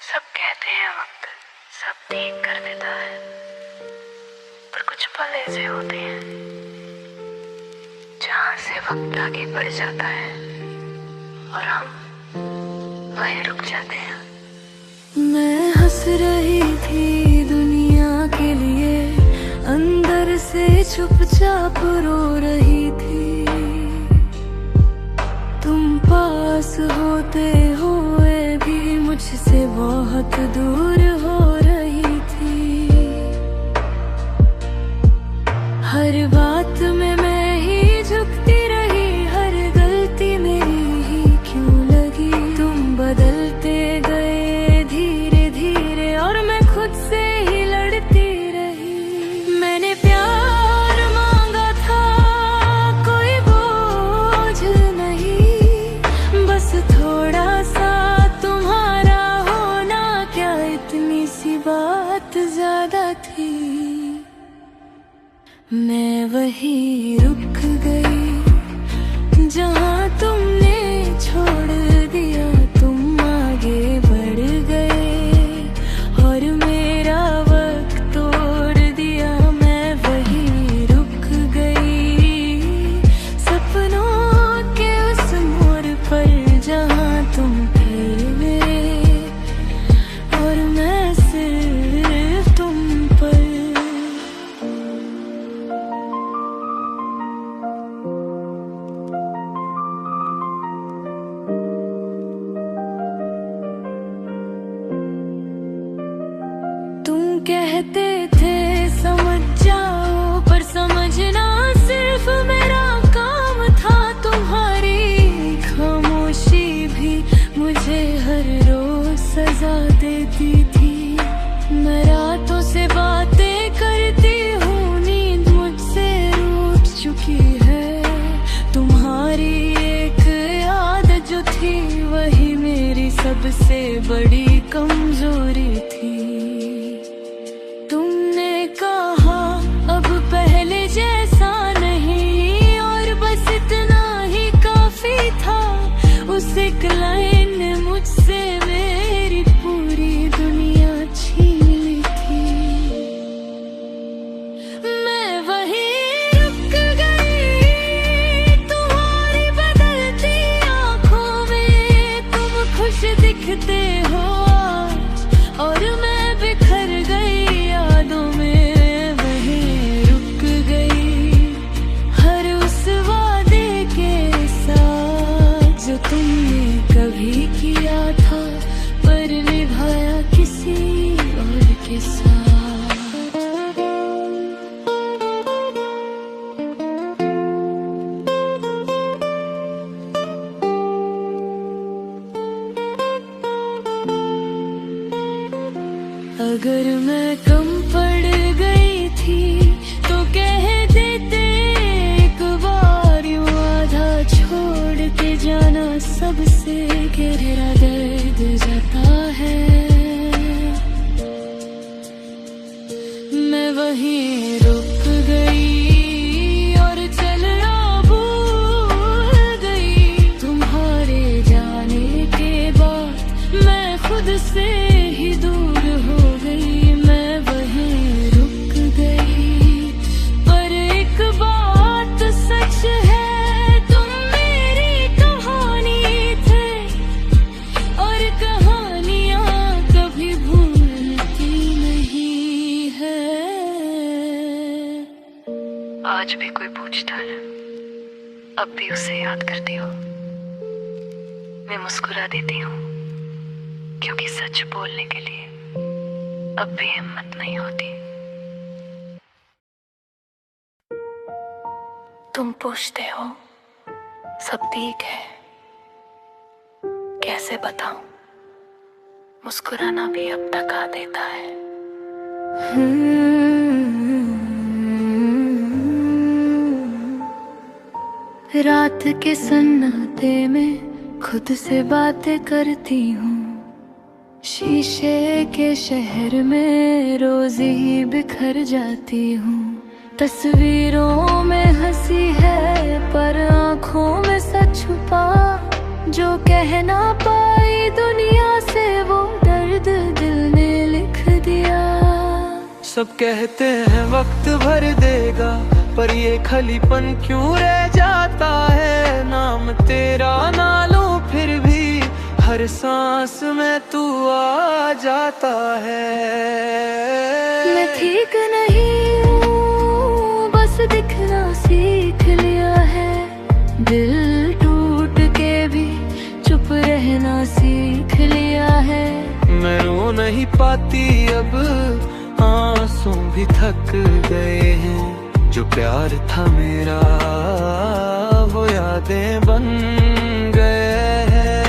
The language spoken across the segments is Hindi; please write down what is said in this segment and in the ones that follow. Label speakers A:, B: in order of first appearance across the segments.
A: सब कहते हैं वक्त सब ठीक कर देता है, पर कुछ पल ऐसे होते हैं जहाँ से वक्त आगे बढ़ जाता है और हम वहीं रुक जाते हैं।
B: मैं हंस रही थी दुनिया के लिए, अंदर से चुपचाप रो रही थी। तुम पास होते हुए भी मुझसे बहुत दूर हो रही थी। हर बात में मैं ही झुकती रही, हर गलती मेरी ही क्यों लगी। तुम बदलते गए धीरे धीरे और मैं खुद से ही लड़ती रही। मैंने प्यार मांगा था, कोई बोझ नहीं, बस थोड़ा सा तुम्हारा होना, क्या इतनी सी बात ज्यादा थी। मैं वहीं रुक गई जहाँ तुमने छोड़ दिया। तुम आगे बढ़ गए और मेरा वक्त तोड़ दिया। मैं वहीं रुक गई सपनों के उस मोड़ पर जहाँ तुम थे मेरे और मैं सिर्फ तुम पर। तुम कहते थे समझ जाओ, पर समझना सिर्फ मेरा काम था। तुम्हारी खामोशी भी मुझे हर रोज सजा देती थी। मैं रातों से बातें करती हूँ, नींद मुझसे रूठ चुकी है। तुम्हारी एक आदत जो थी वही मेरी सबसे बड़ी कमजोरी थी। तुमने कहा अब पहले जैसा नहीं और बस इतना ही काफी था। उस एक लाइन ने मुझसे मेरी पूरी दुनिया छीन ली थी। मैं वहीं रुक गई तुम्हारी बदलती आंखों में। तुम खुश दिखते हो आज और मैं बिखर गई यादों में। वहीं रुक गई हर उस वादे के साथ जो तुमने कभी किया था, पर निभाया किसी और के साथ। अगर मैं कम पड़ गई थी तो कह देते एक बार यूं आधा छोड़ के जाना सबसे गहरा दर्द जाता है। मैं वहीं रुक गई और चलना भूल गई। तुम्हारे जाने के बाद मैं खुद से ही दूर हो गई। मैं वहीं रुक गई, पर एक बात सच है, तुम मेरी कहानी थे और कहानियां कभी भूलती नहीं है।
A: आज भी कोई पूछता है, अब भी उसे याद करती हो। मैं मुस्कुरा देती हूँ क्योंकि सच बोलने के लिए अब भी हिम्मत नहीं होती। तुम पूछते हो सब ठीक है, कैसे बताऊं, मुस्कुराना भी अब थका देता है।
B: रात के सन्नाटे में खुद से बातें करती हूँ। शीशे के शहर में रोज ही बिखर जाती हूँ। तस्वीरों में हंसी है पर आँखों में सच छुपा, जो कह ना पाई दुनिया से वो दर्द
C: सब कहते हैं वक्त भर देगा, पर ये खलीपन क्यों रह जाता है। नाम तेरा ना लूं फिर भी हर सांस में तू आ जाता है।
B: मैं ठीक नहीं हूँ, बस दिखना सीख लिया है। दिल टूट के भी चुप रहना सीख लिया है।
C: मैं रो नहीं पाती अब, आंसू भी थक गए हैं। जो प्यार था मेरा वो यादें बन गए हैं।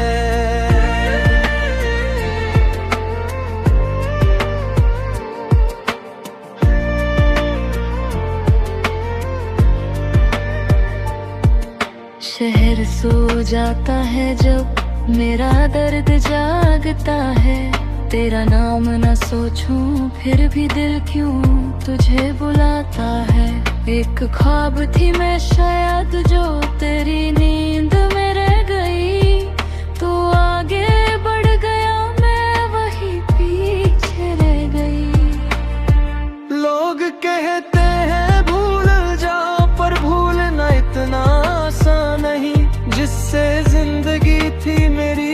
B: शहर सो जाता है जब मेरा दर्द जागता है। तेरा नाम न सोचूं फिर भी दिल क्यों तुझे बुलाता है। एक ख्वाब थी मैं शायद जो तेरी नींद में रह गई। तू आगे बढ़ गया मैं वही पीछे रह गई।
C: लोग कहते हैं भूल जाओ, पर भूलना इतना आसान नहीं। जिससे जिंदगी थी मेरी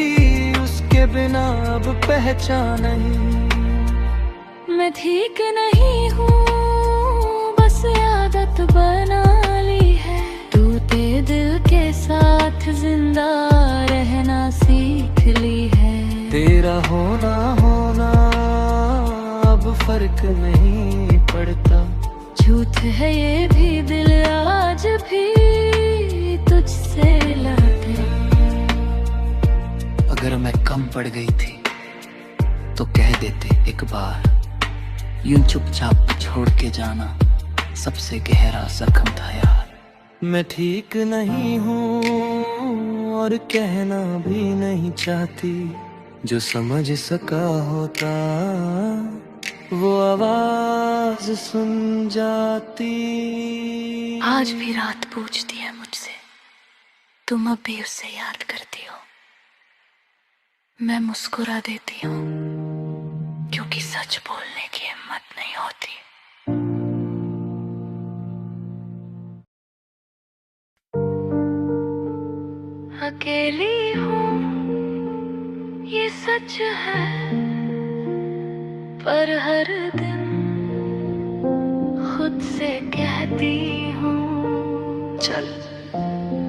C: उसके बिना अब पहचान नहीं।
B: मैं ठीक नहीं हूँ, बस आदत बना ली है। टूटे दिल के साथ जिंदा रहना सीख ली है।
C: तेरा होना होना अब फर्क नहीं पड़ता।
B: झूठ है ये भी दिल आज भी तुझसे लड़ते।
C: अगर मैं कम पड़ गई थी तो कह देते एक बार। यूं चुपचाप छोड़ के जाना सबसे गहरा जख्म था यार। मैं ठीक नहीं हूँ और कहना भी नहीं चाहती। जो समझ सका होता वो आवाज सुन जाती।
B: आज भी रात पूछती है मुझसे, तुम अब भी उससे याद करती हो। मैं मुस्कुरा देती हूँ क्योंकि सच बोलने की हिम्मत नहीं होती। अकेली हूँ ये सच है, पर हर दिन खुद से कहती हूँ
A: चल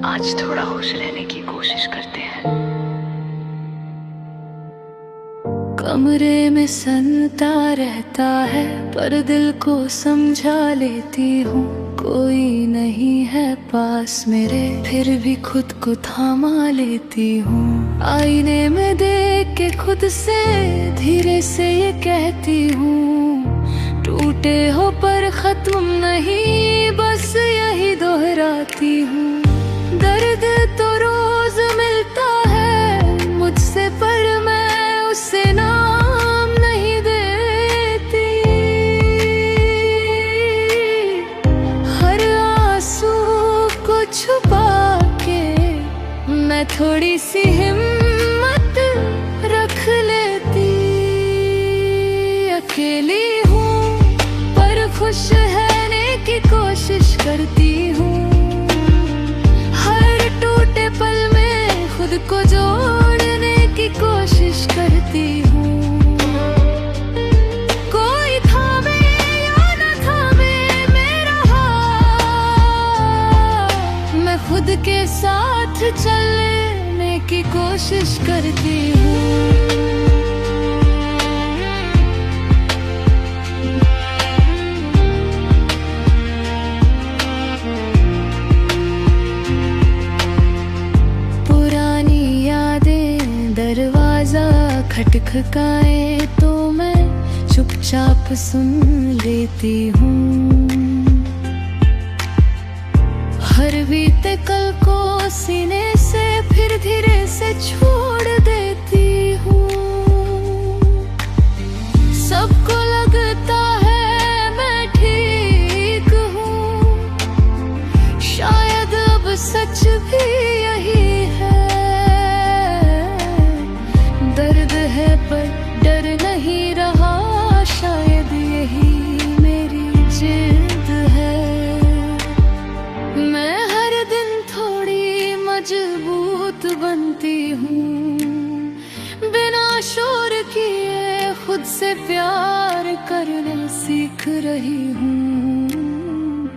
A: आज थोड़ा होश लेने की कोशिश करते हैं।
B: कमरे में सनता रहता है, पर दिल को समझा लेती हूँ। कोई नहीं है पास मेरे, फिर भी खुद को थामा लेती हूँ। आईने में देख के खुद से धीरे से ये कहती हूँ, टूटे हो पर खत्म नहीं, बस यही दोहराती हूँ। दर्द तो रोज मिलता है मुझसे, पर मैं उसे नाम नहीं देती। हर आंसू को छुपा के मैं थोड़ी सी हिम्मत रख लेती। अकेली हूँ पर खुश रहने की कोशिश करती हूँ। हर टूटे पल में खुद को जोड़ने की कोशिश करती हूँ। कोई थामे या न थामे मेरा हाथ, मैं खुद के साथ चलने की कोशिश करती हूँ। खटखटाए तो मैं चुपचाप सुन लेती हूँ। हर बीते कल को सीने से फिर धीरे से छोड़ देती हूँ। सबको लगता है मैं ठीक हूँ, शायद अब सच भी यही है। दर्द है पर डर नहीं रहा, शायद यही बिना शोर किए खुद से प्यार करना सीख रही हूँ।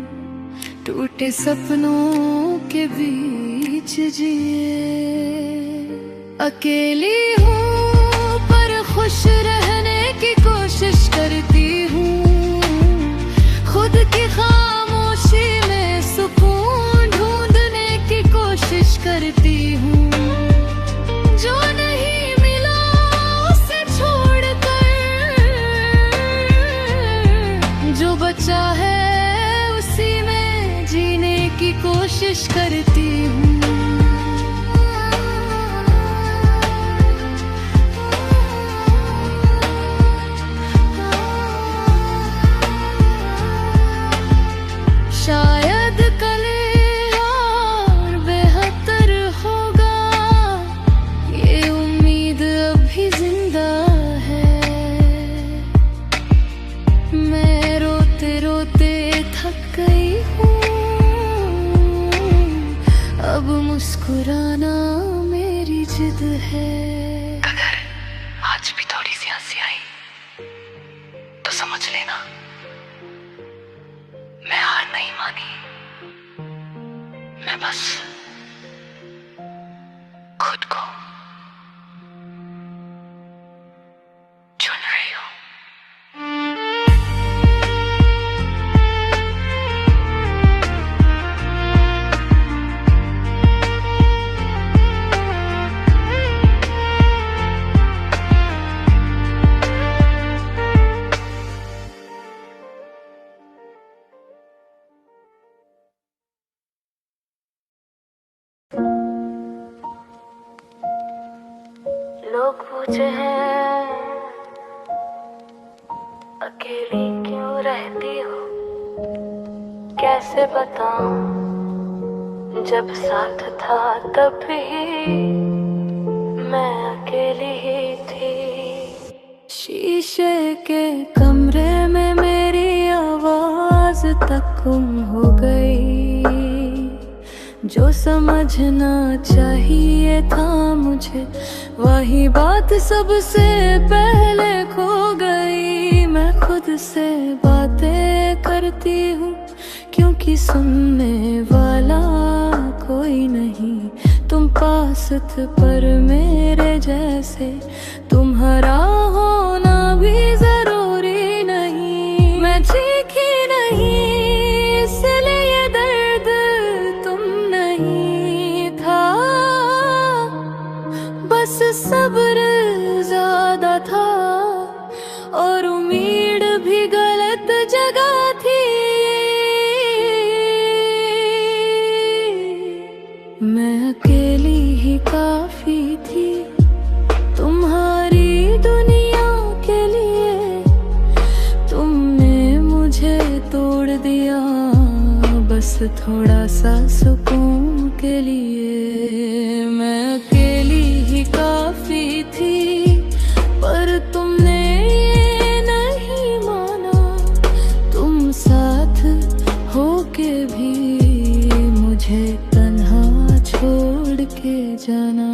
B: टूटे सपनों के बीच जिए अकेली हूँ पर खुश रहने की कोशिश करती हूँ। खुद की खामोशी में सुकून ढूंढने की कोशिश करती हूँ। जो नहीं मिला उसे छोड़कर जो बचा है उसी में जीने की कोशिश करती हूँ। शायद कल और बेहतर होगा, ये उम्मीद अभी जिंदा है। मैं रोते रोते थक गई हूँ, अब मुस्कुराना मेरी जिद है।
C: अगर आज भी थोड़ी सी हंसी आई तो समझ लेना मैं हार नहीं मानी। मैं बस खुद को चुन रही हूँ।
A: लोग पूछे हैं अकेली क्यों रहती हो, कैसे बताऊं जब साथ था तब भी मैं अकेली ही थी।
B: शीशे के कमरे में मेरी आवाज तक गुम हो गई। जो समझना चाहिए था मुझे वही बात सबसे पहले खो गई। मैं खुद से बातें करती हूँ क्योंकि सुनने वाला कोई नहीं। तुम पास थे पर मेरे जैसे तुम्हारा होना भी जरूरी नहीं। मैं ठीक ही नहीं इसलिए दर्द तुम नहीं था, बस सब्र ज्यादा था और उम्मीद भी गलत जगह थी। मैं अकेली ही काफी थी तुम्हारी दुनिया के लिए। तुमने मुझे तोड़ दिया बस थोड़ा सा सुकून के लिए। मैं अकेली ही काफी थी पर तुमने ये नहीं माना। तुम साथ होके भी मुझे तन्हा छोड़ के जाना।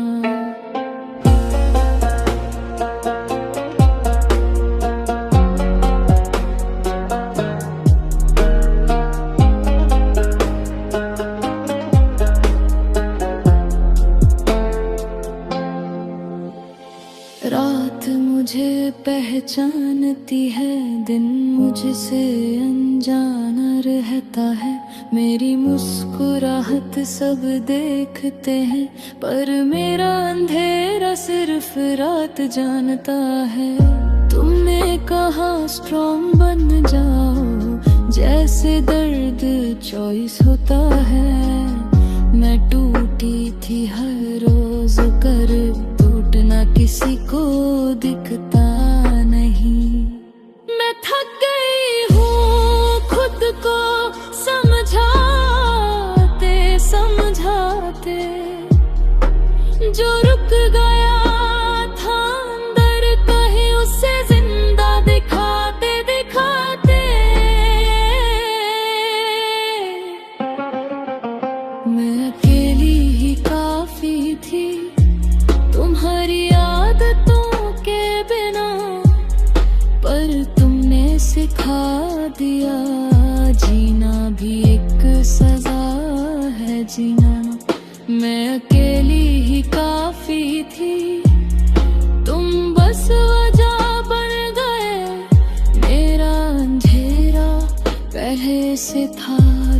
B: रात मुझे पहचानती है, दिन मुझसे अनजाना रहता है। मेरी मुस्कुराहट सब देखते हैं पर मेरा अंधेरा सिर्फ रात जानता है। तुमने कहा स्ट्रॉन्ग बन जाओ, जैसे दर्द चॉइस होता है। मैं टूटी थी हर रोज कर टूटना किसी को दिखता नहीं। मैं थक गई हूँ खुद को समझाते समझाते। जो रुक गया था अंदर कहीं उसे जिंदा दिखाते दिखाते। मैं अकेली ही काफी थी तुम्हारी आदतों सिखा दिया, जीना भी एक सजा है जीना। मैं अकेली ही काफी थी, तुम बस वजह बन गए। मेरा अंधेरा पहले से था,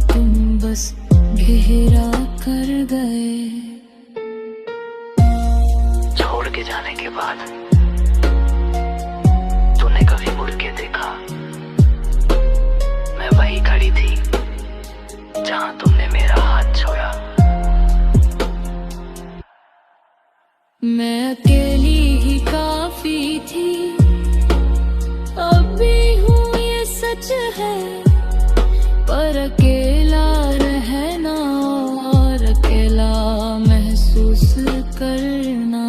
B: तुम बस घेरा कर गए।
C: छोड़ के जाने के बाद तूने कभी मुड़ के देखा? मैं वही खड़ी थी जहां तुमने मेरा हाथ छोड़ा।
B: मैं अकेली ही काफी थी, अब भी हूँ ये सच है। पर अकेला रहना और अकेला महसूस करना,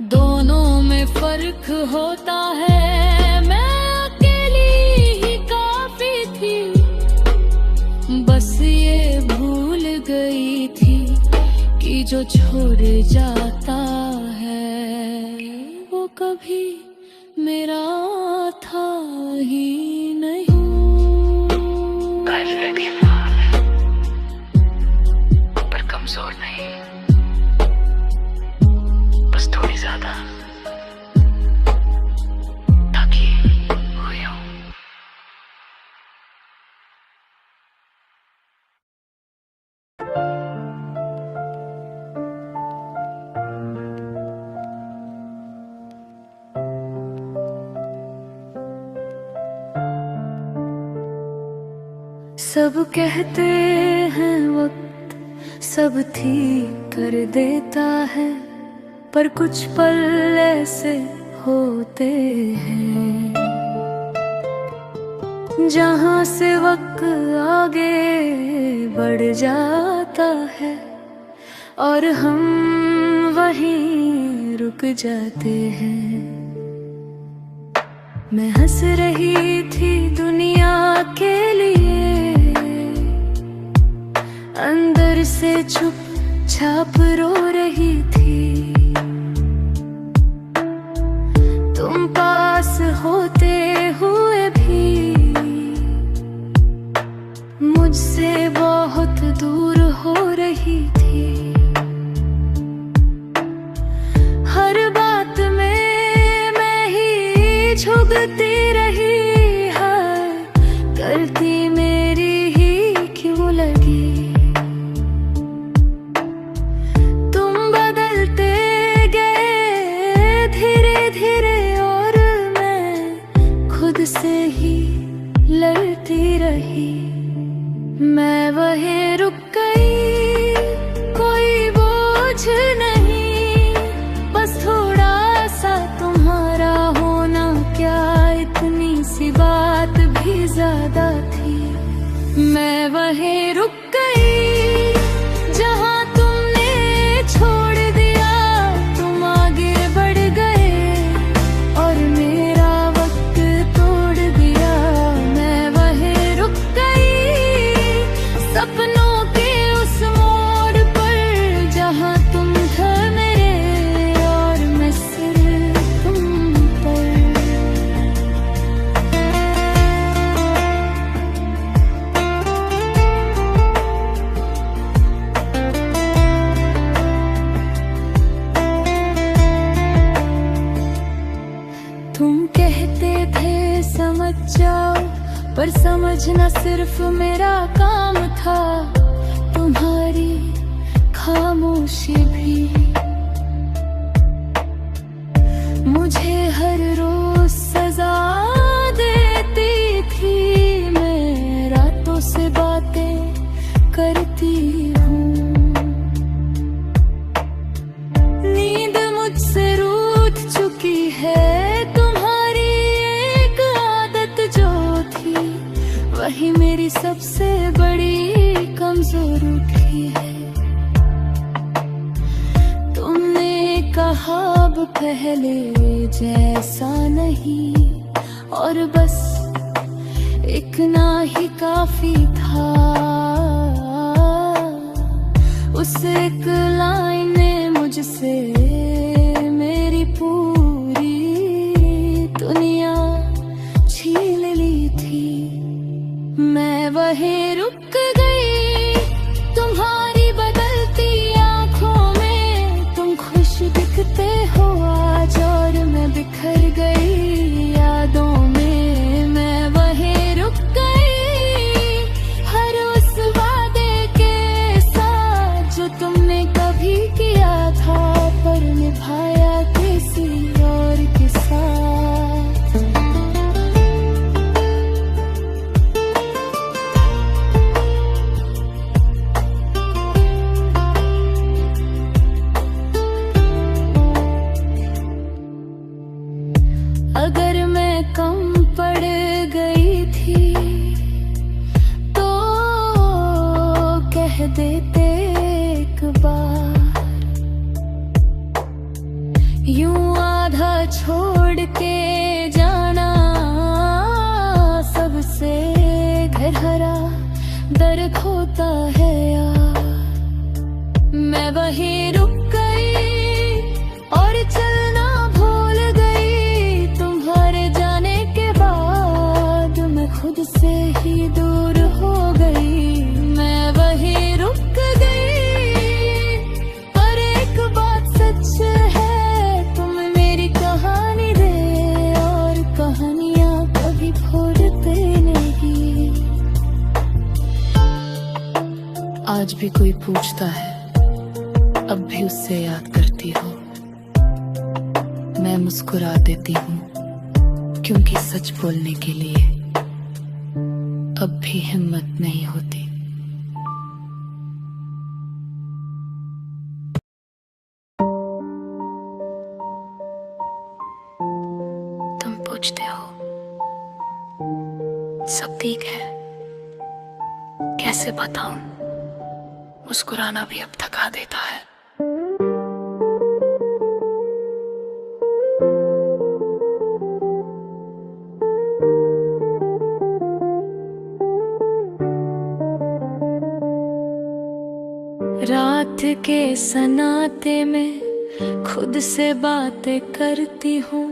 B: दोनों में फर्क होता है। मैं अकेली ही काफी थी, बस ये भूल गई थी कि जो छोड़ जाता है वो कभी मेरा था ही नहीं।
C: पर कमजोर नहीं, बस थोड़ी ज्यादा थकी हुई हूँ।
B: सब कहते हैं वक्त सब ठीक कर देता है, पर कुछ पल ऐसे होते हैं जहां से वक्त आगे बढ़ जाता है और हम वहीं रुक जाते हैं। मैं हंस रही थी दुनिया के लिए, अंदर से चुप छाप रो रही थी। तुम पास होते हुए भी मुझसे बहुत दूर हो रही थी। हर बात में मैं ही झुकती रही है, गलती मेरी ही क्यों लगी। से ही लड़ती रही, मैं वहीं रुक गई। कोई बोझ नहीं, बस थोड़ा सा तुम्हारा होना, क्या इतनी सी बात भी ज्यादा थी। मैं वहीं रुक गई जहां तुमने छोड़ दिया। तुम आगे बढ़ गए और मेरा सपनों के उस मोड़ पर जहां तुम थे मेरे और मैं सिर्फ तुम पर। तुम कहते थे समझ जाओ, पर समझना सिर्फ मेरा काम था। तुम्हारी खामोशी भी मुझे हर रोज सजा देती थी। मैं रातों से बातें करती हूँ, नींद मुझसे रूठ चुकी है। तुम्हारी एक आदत जो थी, वही मेरी सबसे बड़ी कमजोरी है। तुमने कहा अब पहले जैसा नहीं, और बस इतना ही काफी था। उस एक लाइन ने मुझसे मेरी पूरी दुनिया कम पड़ गई थी तो कह देते एक बार। यूं आधा छोड़ के जाना सबसे गहरा दर्द होता है यार। मैं वहीं रुक गई और चलना भूल गई। तुम्हारे जाने के बाद मैं खुद से ही दूर हो गई। मैं वहीं रुक गई पर एक बात सच है, तुम मेरी कहानी दे और कहानियां कभी भूलते नहीं। आज भी कोई पूछता है अब भी उससे याद करती हो, मैं मुस्कुरा देती हूँ क्योंकि सच बोलने के लिए अब भी हिम्मत नहीं होती। तुम पूछते हो सब ठीक है, कैसे बताऊं? मुस्कुराना भी अब थका देता है। रात के सन्नाटे में खुद से बातें करती हूँ।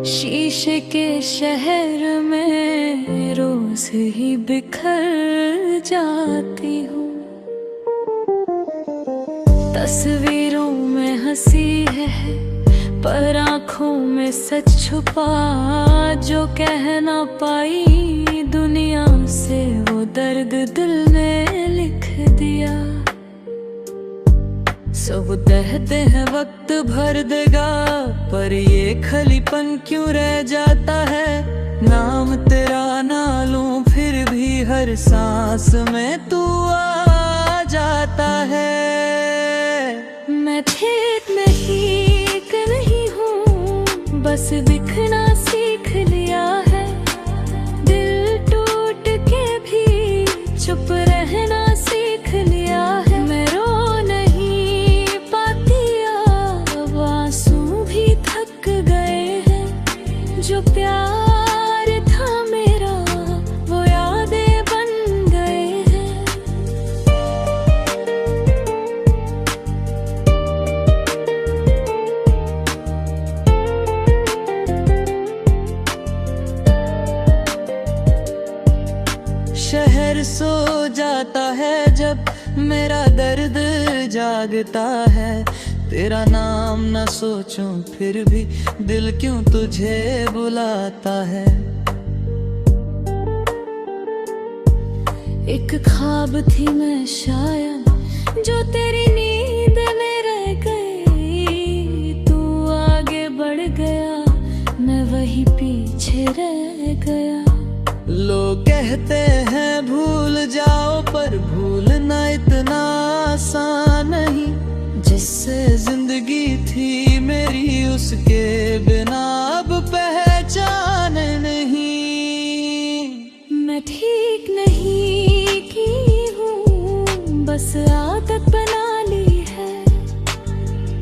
B: शीशे के शहर में रोज ही बिखर जाती हूँ। तस्वीरों में हंसी है पर आँखों में सच छुपा। जो कह ना पाई दुनिया से वो दर्द दिल में लिख दिया। सब कहते हैं वक्त भर देगा पर ये खलीपन क्यों रह जाता है। नाम तेरा ना लूं फिर भी हर सांस में तू आ जाता है। मैं ठीक नहीं हूँ, बस दिखना सीख लिया है। दिल टूट के भी चुप रहना सीख लिया है। मैं रो नहीं पाती अब आंसू भी थक गए हैं। जो प्यार था मेरा वो यादें बन गए हैं। शहर सो जाता है जब मेरा दर्द जागता है। तेरा नाम न सोचूं फिर भी दिल क्यों तुझे बुलाता है। एक ख्वाब थी मैं शायद जो तेरी नींद में रह गई। तू आगे बढ़ गया मैं वही पीछे रह गया। लोग कहते हैं भूल जाओ पर भूलना इतना आसान नहीं। जिससे जिंदगी थी मेरी उसके बिना अब पहचान नहीं। मैं ठीक नहीं की हूँ, बस आदत बना ली है।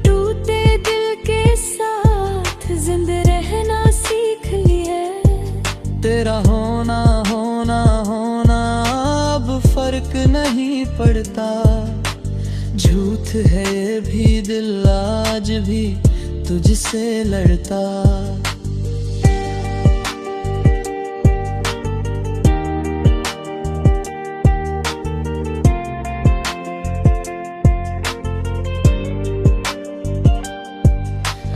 B: टूटे दिल के साथ जिंदा रहना सीख लिया। तेरा होना होना होना अब फर्क नहीं पड़ता। झूठ है ये भी दिल आज भी तुझसे लड़ता।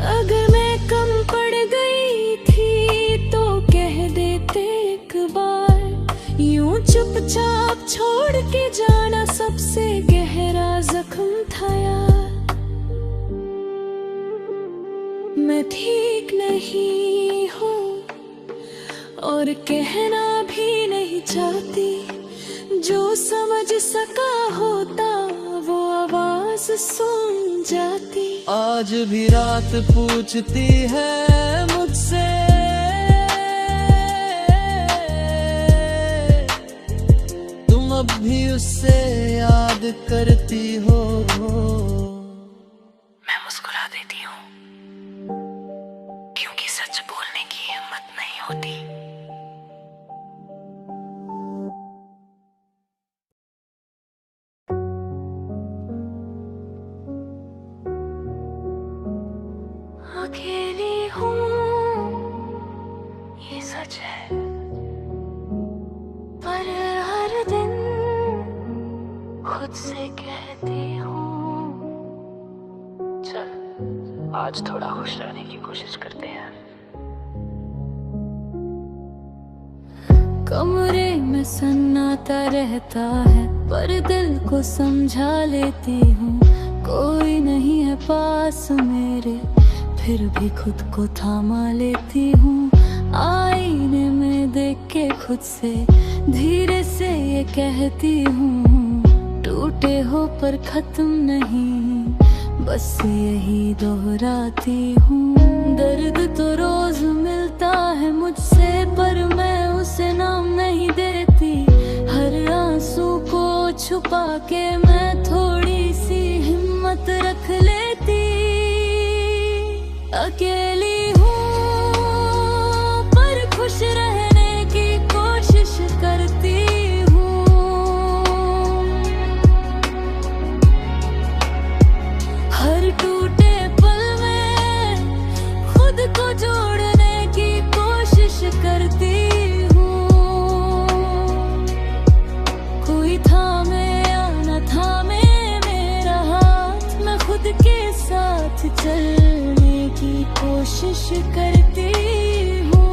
B: अगर मैं कम पड़ गई थी तो कह देते एक बार। यूं चुपचाप छोड़ के जाना सबसे गहरा जख्म था यार। मैं ठीक नहीं हूँ और कहना भी नहीं चाहती। जो समझ सका होता वो आवाज सुन जाती। आज भी रात पूछती है मुझसे
A: होती।
B: अकेली हूँ ये सच है, पर हर दिन खुद से कहती हूँ।
A: चल आज थोड़ा खुश रहने की कोशिश करते हैं।
B: कमरे में सन्नाटा रहता है, पर दिल को समझा लेती हूँ। कोई नहीं है पास मेरे, फिर भी खुद को थामा लेती हूँ। आईने में देख के खुद से धीरे से ये कहती हूँ, टूटे हो पर खत्म नहीं, बस यही दोहराती हूँ। दर्द तो रोज मिलता है मुझसे, पर मैं उसे नाम नहीं देती। हर आंसू को छुपा के मैं थोड़ी सी हिम्मत रख लेती। अकेली हूँ पर खुश रहने की कोशिश करती हूँ। हर टूटे पल में खुद को जोड़ने की कोशिश करती हूँ। कोई थामे या न थामे मेरा हाथ, मैं खुद के साथ चलने की कोशिश करती हूँ।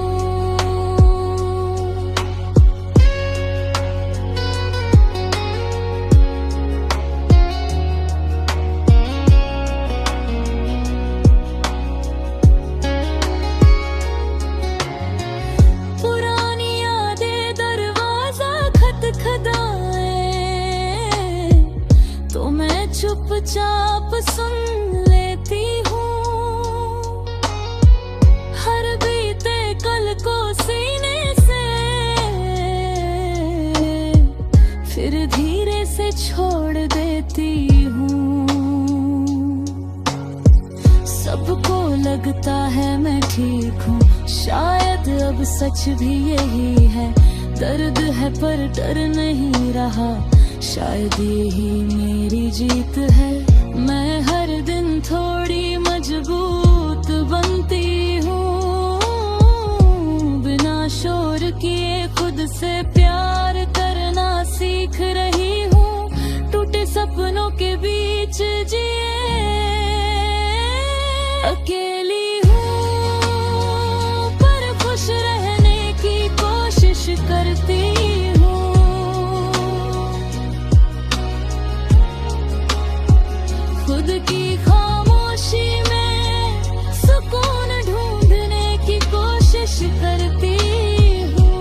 B: पुरानी यादें दरवाजा खटखटाए तो मैं चुपचाप सुन लेती हूँ। हर बीते कल को सीने से फिर धीरे से छोड़ देती हूँ। सबको लगता है मैं ठीक हूँ, शायद अब सच भी यही है। दर्द है पर डर नहीं रहा, शायद यही मेरी जीत है। मैं हर दिन थोड़ी मजबूत बनती हूँ, बिना शोर किए खुद से प्यार करना सीख रही हूँ। टूटे सपनों के बीच जिए अकेली हूँ, पर खुश रहने की कोशिश करती हूँ। खुद की खामोशी में सुकून ढूंढने की कोशिश करती हूँ।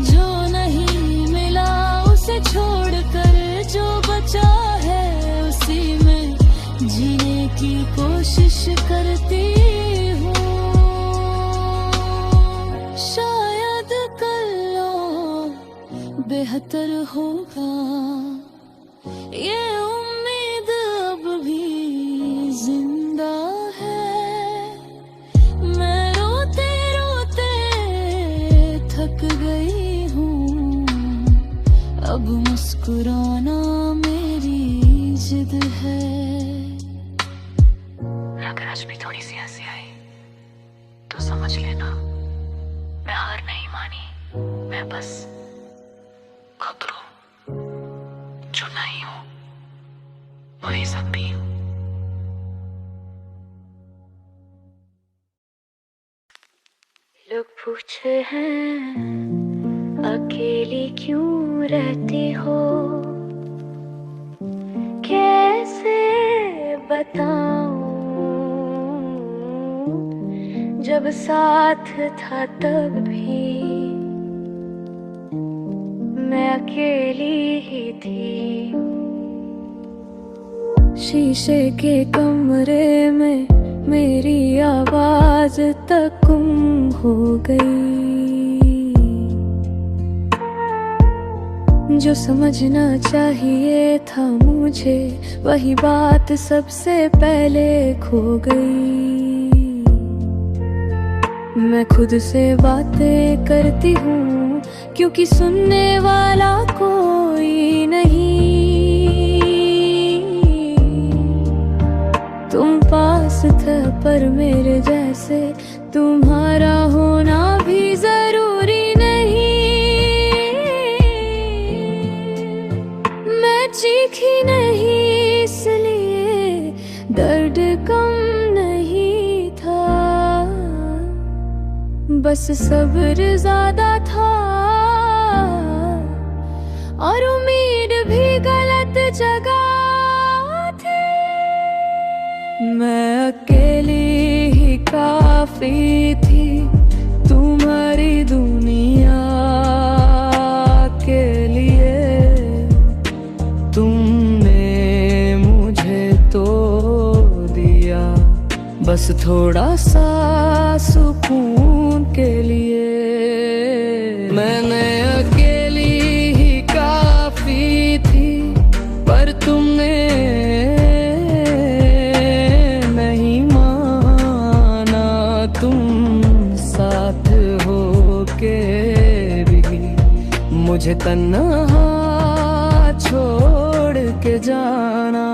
B: जो नहीं मिला उसे छोड़कर जो बचा है उसी में जीने की कोशिश करती हूँ। शायद कल और बेहतर होगा, ये उम्मीद अब भी जिंदा है। मैं रोते रोते थक गई हूँ, अब मुस्कुराना मेरी जिद है।
A: अगर आज भी थोड़ी सी हंसी आई तो समझ लेना मैं हार नहीं मानी। मैं बस खुद हूँ, जो नहीं हूँ वही सब भी हूँ।
B: लोग पूछे हैं अकेली क्यों रहती हो, कैसे बताऊं जब साथ था तब भी मैं अकेली ही थी। शीशे के कमरे में मेरी आवाज तक गुम हो गई। जो समझना चाहिए था मुझे वही बात सबसे पहले खो गई। मैं खुद से बातें करती हूँ क्योंकि सुनने वाला कोई नहीं। तुम पास थे पर मेरे जैसे तुम्हारा होना भी जरूरी नहीं। मैं चीखी नहीं इसलिए दर्द कम नहीं था, बस सब्र ज्यादा था और उम्मीद भी गलत जगह थी। मैं अकेली ही काफी थी तुम्हारी दुनिया के लिए। तुमने मुझे तो दिया बस थोड़ा सा सुकून के लिए। मैंने अकेली ही काफी थी पर तुमने नहीं माना। तुम साथ हो के भी मुझे तन्हा छोड़ के जाना।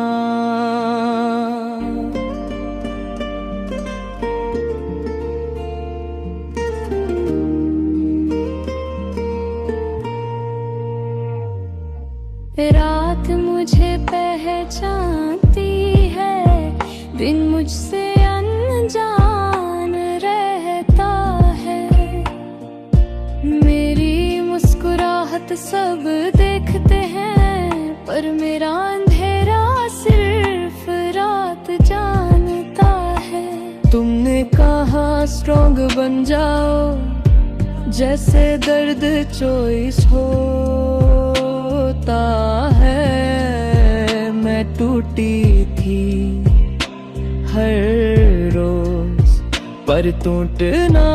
B: रात मुझे पहचानती है, दिन मुझसे अनजान रहता है। मेरी मुस्कुराहट सब देखते हैं पर मेरा अंधेरा सिर्फ रात जानता है। तुमने कहा स्ट्रॉन्ग बन जाओ जैसे दर्द चॉइस होता है। मैं टूटी थी हर रोज पर टूटना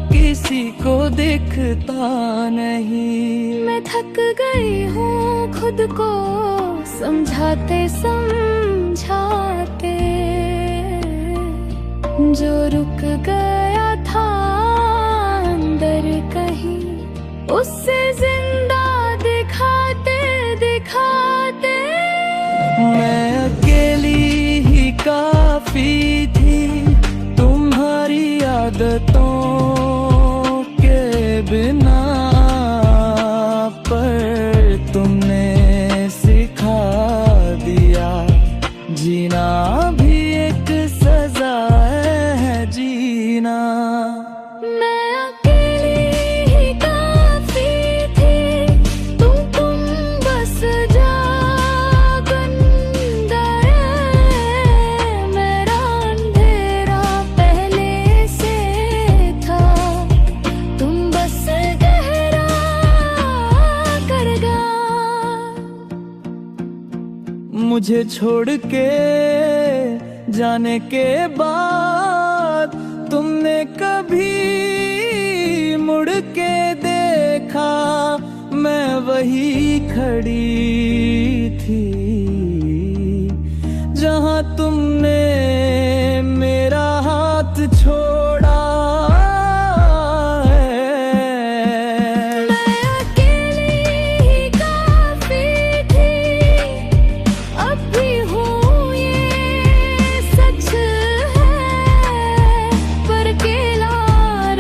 B: किसी को दिखता नहीं। मैं थक गई हूँ खुद को समझाते समझाते। जो रुक गया था अंदर कहीं उससे जिंदा दिखाते दिखाते। मैं अकेली ही काफी थी तुम्हारी आदतों के बिना। पर तुमने सिखा दिया जीना भी एक सजा है जीना। मैं अकेली ही काफी थी तुम बस जागन गए। मेरा अंधेरा पहले से था तुम बस गहरा कर गए।
C: मुझे छोड़ के जाने के बाद तुमने कभी मुड़ के देखा मैं वही खड़ी थी जहां तुमने मेरा हाथ छोड़ा है।
B: मैं अकेली ही काफी थी अब भी हूँ ये सच है। पर अकेला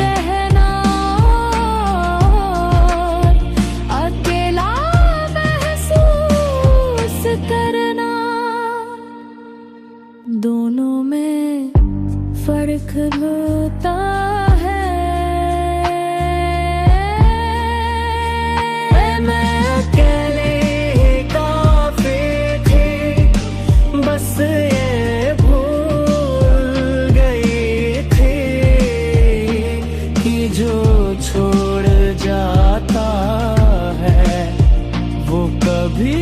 B: रहना अकेला महसूस करना दोनों में फर्क होता है।
C: मैं अकेले ही काफी थी बस ये भूल गई थी कि जो छोड़ जाता है वो कभी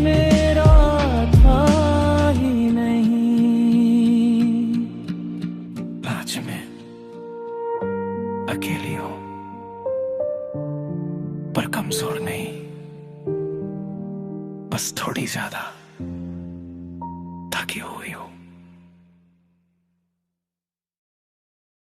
C: मेरा था ही नहीं। आज मैं अकेली हूँ पर कमजोर नहीं, बस थोड़ी ज्यादा थकी हुई हूँ।